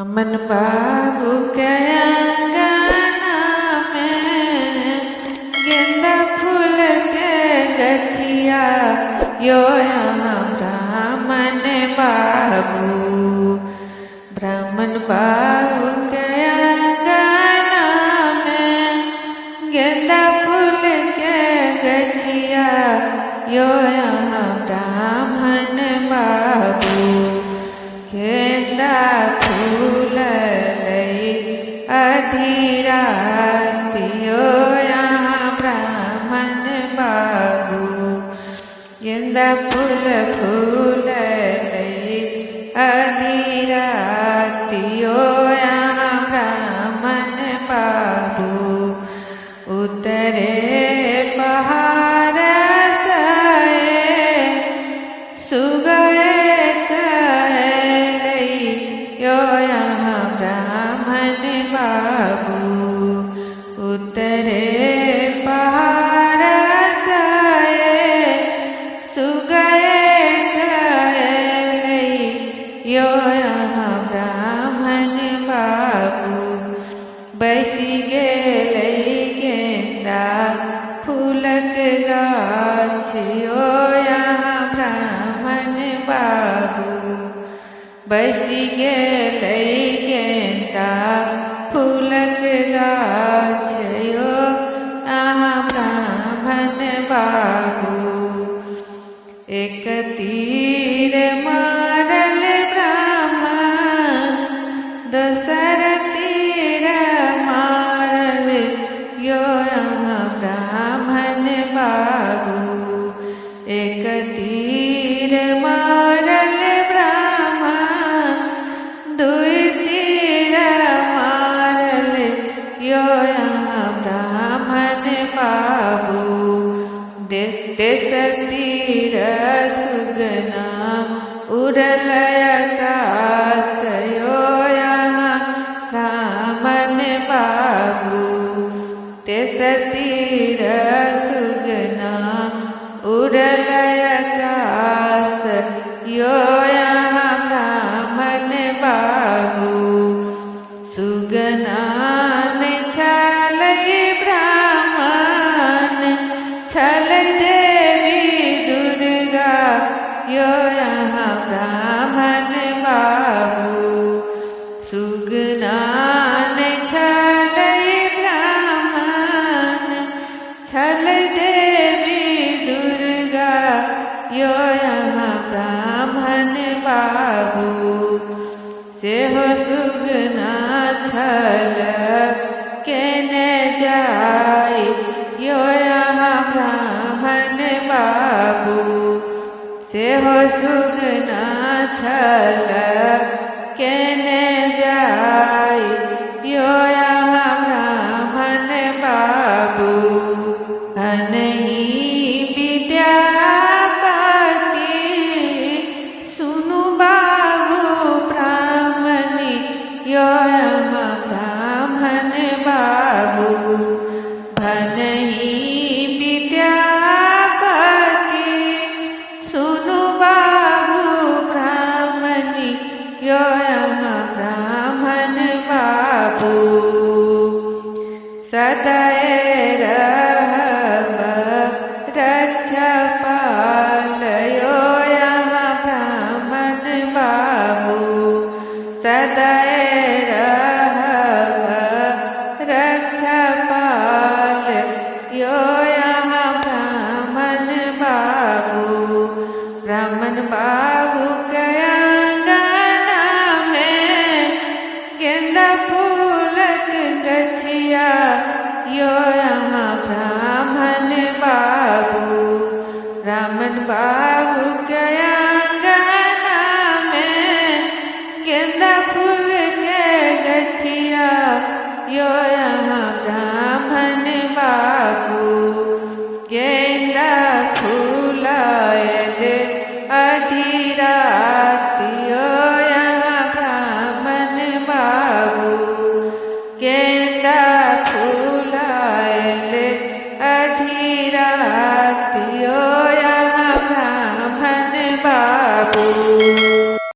अमन बाबू के अंगना में गेंदा फूल के गछिया यो यहाँ ब्राह्मण बाबू के अंगना में गेंदा फूल के गछिया यो यहाँ ब्राह्मण बाबू गेंदा फूल आधी रातियो यहाँ ब्राह्मण बाबू गेंदा फूल आधी रातियो यहाँ ब्राह्मण बाबू उतरे पहाड़ से सुगए यो यहाँ ब्राह्मण बाबू उतरे पहाड़ से सुगए यो यहाँ ब्राह्मण बाबू बैसी गेलै गेंदा फूलक गाछ यो यहाँ ब्राह्मण बाबू बैसी गेलै गेंदा फूलक गाछ यो यहाँ ब्राह्मण बाबू एक तीर मारल ब्राह्मण दोसर तीर मारल यो यहाँ ब्राह्मण बाबू एक तीर मारल ब्राह्मण दुई तीर मारल यो यहाँ ब्राह्मण बाबू तेसर तीर सुगना उड़ल आकाश यो यहाँ ब्राह्मण बाबू तेसर तीर सुगना उड़ल आकाश यो यहाँ ब्राह्मण बाबू सुगना ने छलै ब्राह्मण छलै देवी दुर्गा यो यहाँ ब्राह्मण बाबू सुगना ने छलै ब्राह्मण छलै देवी दुर्गा यो यहाँ ब्राह्मण बाबू सेहो सुगना छल केने जाय यो यहाँ ब्राह्मण बाबू सेहो सुगना छल केने जाय यो यहाँ ब्राह्मण बाबू अनहि विद्यापति सुनु बाबू ब्राह्मणी यो यहाँ ब्राह्मण बाबू भनहि विद्यापति सुनु बाबू ब्राह्मणी यो यहाँ ब्राह्मण बाबू सदैव रहब रक्षपाल यो यहाँ ब्राह्मण बाबू सदैव रहब रक्षपाल यो यहाँ ब्राह्मण बाबू ब्राह्मण बाबू के अंगना में गेंदा फूलक गछिया यो यहाँ ब्राह्मण बाबू ब्राह्मण बाबू के अंगना में गेंदा फूल के गछिया यो